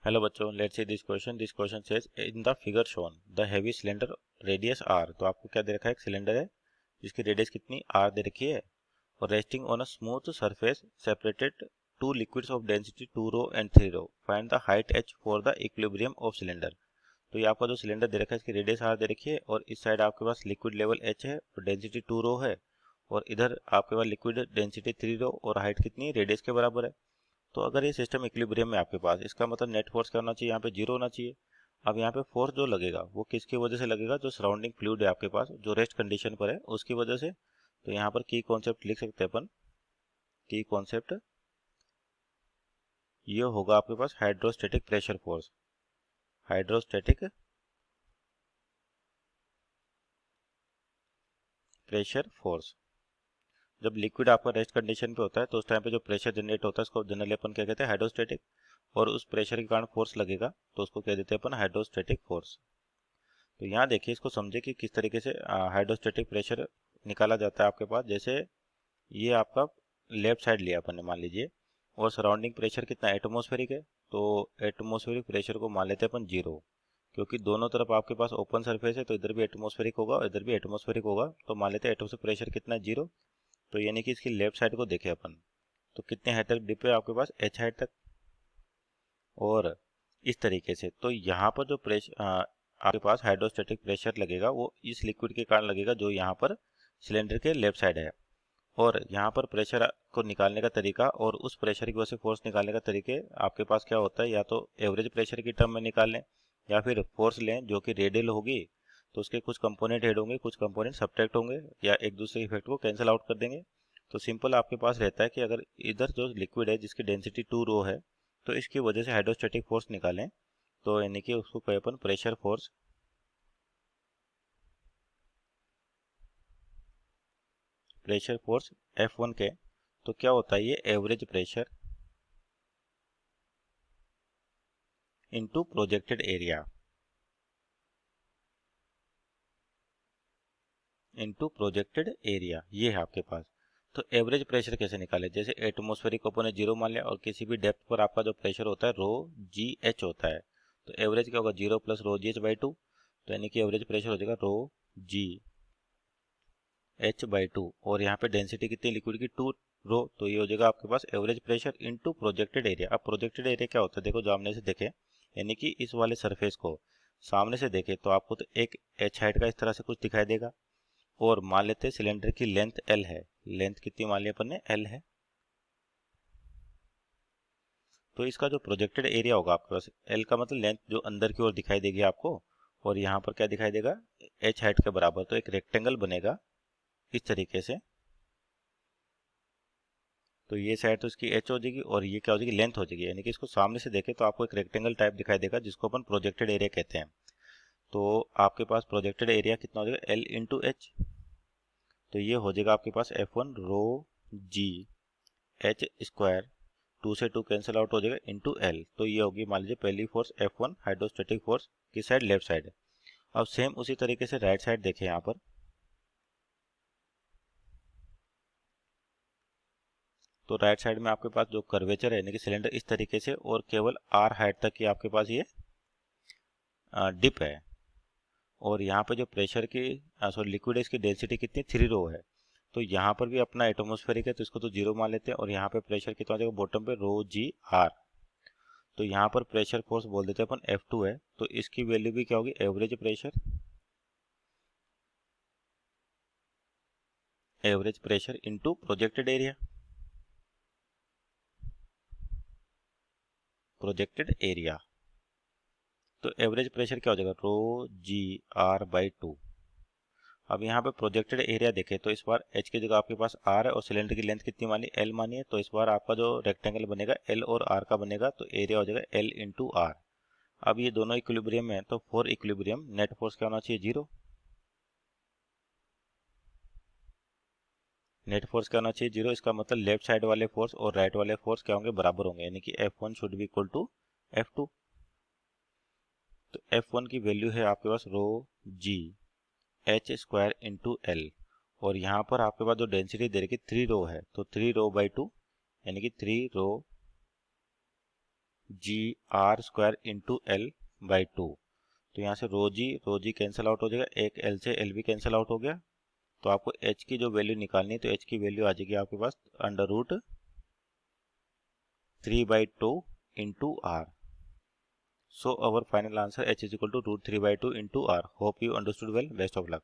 Hello बच्चों, let's see this question says in the figure shown the heavy cylinder radius R. तो आपको क्या दे रखा है, एक सिलेंडर है जिसकी रेडियस कितनी आर दे रखी है और resting on a smooth surface separated two liquids of density 2 rho and 3 rho. Find the height h for the equilibrium of cylinder. तो ये आपका जो सिलेंडर दे रखा है इसकी रेडियस आर दे रखी है और इस साइड आपके पास लिक्विड लेवल h है और डेंसिटी 2 रो है और इधर आपके पास लिक्विड डेंसिटी 3 रो और हाइट कितनी है, रेडियस के बराबर है। तो अगर ये सिस्टम इक्विलिब्रियम में आपके पास, इसका मतलब नेट फोर्स क्या होना चाहिए, यहाँ पे जीरो होना चाहिए। अब यहाँ पे फोर्स जो लगेगा वो किसकी वजह से लगेगा, जो सराउंडिंग फ्लूइड है आपके पास जो रेस्ट कंडीशन पर है उसकी वजह से। तो यहाँ पर की कॉन्सेप्ट लिख सकते हैं अपन। की कॉन्सेप्ट ये होगा आपके पास hydrostatic pressure force. Hydrostatic pressure force. जब लिक्विड आपका रेस्ट कंडीशन पे होता है तो उस टाइम पे जो प्रेशर जनरेट होता है उसको जनरली अपन क्या कहते हैं, हाइड्रोस्टेटिक। और उस प्रेशर के कारण फोर्स लगेगा तो उसको कह देते हैं अपन हाइड्रोस्टेटिक फोर्स। तो यहाँ देखिए, इसको समझे कि किस तरीके से हाइड्रोस्टेटिक प्रेशर निकाला जाता है आपके पास। जैसे ये आपका लेफ्ट साइड लिया अपन ने, मान लीजिए, और सराउंडिंग प्रेशर कितना एटमॉस्फेरिक है। तो एटमॉस्फेरिक प्रेशर को मान लेते हैं अपन जीरो, क्योंकि दोनों तरफ आपके पास ओपन सरफेस है तो इधर भी एटमॉस्फेरिक होगा और इधर भी एटमॉस्फेरिक होगा। तो मान लेते हैं एटमॉस्फेरिक प्रेशर कितना है, जीरो। तो यानी कि इसकी लेफ्ट साइड को देखें अपन, तो कितने हाइट तक डिप है आपके पास, एच हाइट तक। और इस तरीके से तो यहाँ पर जो प्रेशर आपके पास हाइड्रोस्टेटिक प्रेशर लगेगा वो इस लिक्विड के कारण लगेगा जो यहाँ पर सिलेंडर के लेफ्ट साइड है। और यहाँ पर प्रेशर को निकालने का तरीका और उस प्रेशर की वजह से फोर्स निकालने का तरीके आपके पास क्या होता है, या तो एवरेज प्रेशर की टर्म में निकाल लें या फिर फोर्स लें जो कि रेडियल होगी। तो उसके कुछ कंपोनेंट ऐड होंगे, कुछ कंपोनेंट सब्ट्रैक्ट होंगे या एक दूसरे इफेक्ट को कैंसिल आउट कर देंगे। तो सिंपल आपके पास रहता है कि अगर इधर जो लिक्विड है जिसकी डेंसिटी 2 रो है तो इसकी वजह से हाइड्रोस्टेटिक फोर्स निकालें, तो यानी कि उसको कहे अपन pressure force. Pressure force F1 के, तो क्या होता है ये average pressure into projected area. Into projected area ये है आपके पास। तो एवरेज प्रेशर कैसे निकाले, जैसे एटमॉस्फेरिक ओपन ने जीरो मान लिया और किसी भी डेप्थ पर आपका जो प्रेशर होता है रो जी एच होता है। तो एवरेज क्या होगा, zero plus row g H by two. तो यानी कि एवरेज प्रेशर हो जाएगा रो जी एच बाई टू। और यहाँ पे डेंसिटी कितनी लिक्विड की, टू रो। तो ये हो जाएगा आपके पास average pressure into projected area. अब प्रोजेक्टेड एरिया क्या होता है, देखो सामने से देखें, यानी कि इस वाले सरफेस को सामने से देखें तो आपको तो एक एच हाइट का इस तरह से कुछ दिखाई देगा। और मान लेते हैं सिलेंडर की लेंथ एल है। लेंथ कितनी मान लिया अपन ने, एल है। तो इसका जो प्रोजेक्टेड एरिया होगा आपके पास, एल का मतलब लेंथ जो अंदर की ओर दिखाई देगी आपको, और यहाँ पर क्या दिखाई देगा, एच हाइट के बराबर। तो एक रेक्टेंगल बनेगा इस तरीके से। तो ये साइड तो इसकी एच हो जाएगी और ये क्या हो जाएगी, लेंथ हो जाएगी। यानी कि इसको सामने से देखें तो आपको एक रेक्टेंगल टाइप दिखाई देगा जिसको अपन प्रोजेक्टेड एरिया कहते हैं। तो आपके पास प्रोजेक्टेड एरिया कितना हो जाएगा, एल इंटू एच। तो ये हो जाएगा आपके पास F1 rho g h square, two से टू कैंसिल आउट हो जाएगा, इंटू एल। तो ये होगी मान लीजिए पहली फोर्स F1 हाइड्रोस्टेटिक फोर्स किस साइड, लेफ्ट साइड। अब सेम उसी तरीके से राइट साइड देखें यहाँ पर। तो राइट साइड में आपके पास जो कर्वेचर है, यानी कि सिलेंडर इस तरीके से और केवल आर हाइट तक की आपके पास ये डिप है। और यहाँ पे जो प्रेशर की सॉरी लिक्विड है इसकी डेंसिटी कितनी, 3 रो है। तो यहाँ पर भी अपना एटमॉस्फेरिक है तो इसको तो जीरो मान लेते हैं। और यहाँ पे प्रेशर कितना हो जाएगा, बॉटम पे रो जी आर। तो यहाँ पर प्रेशर फोर्स बोल देते हैं अपन F2 है। तो इसकी वैल्यू भी क्या होगी, average pressure. Average pressure into projected area. Projected area. तो एवरेज प्रेशर क्या हो जाएगा, रो जी आर बाई टू। अब यहाँ पे प्रोजेक्टेड एरिया देखें तो इस बार एच की जगह आपके पास आर है और सिलेंडर की लेंथ कितनी मानी, एल मानी है। तो इस बार आपका जो रेक्टेंगल बनेगा एल और आर का बनेगा, तो एरिया हो जाएगा एल इंटू आर। अब ये दोनों इक्विलिब्रियम में है तो फॉर इक्विलिब्रियम नेट फोर्स क्या होना चाहिए, जीरो। नेट फोर्स क्या होना चाहिए, जीरो। इसका मतलब लेफ्ट साइड वाले फोर्स और राइट वाले फोर्स क्या होंगे, बराबर होंगे। यानी कि F1 should be equal to F2। तो F1 की वैल्यू है आपके पास rho g h square into L. और यहाँ पर आपके पास जो डेंसिटी दे रखी 3 रो है तो 3 रो बाई टू, यानी कि 3 rho g r square into L by 2। तो यहाँ से रो जी कैंसिल आउट हो जाएगा, एक एल से एल भी कैंसिल आउट हो गया। तो आपको एच की जो वैल्यू निकालनी है तो एच की वैल्यू आ जाएगी आपके पास √3/2 into R. So our final answer h is equal to √3/2 into r. Hope you understood well. Best of luck.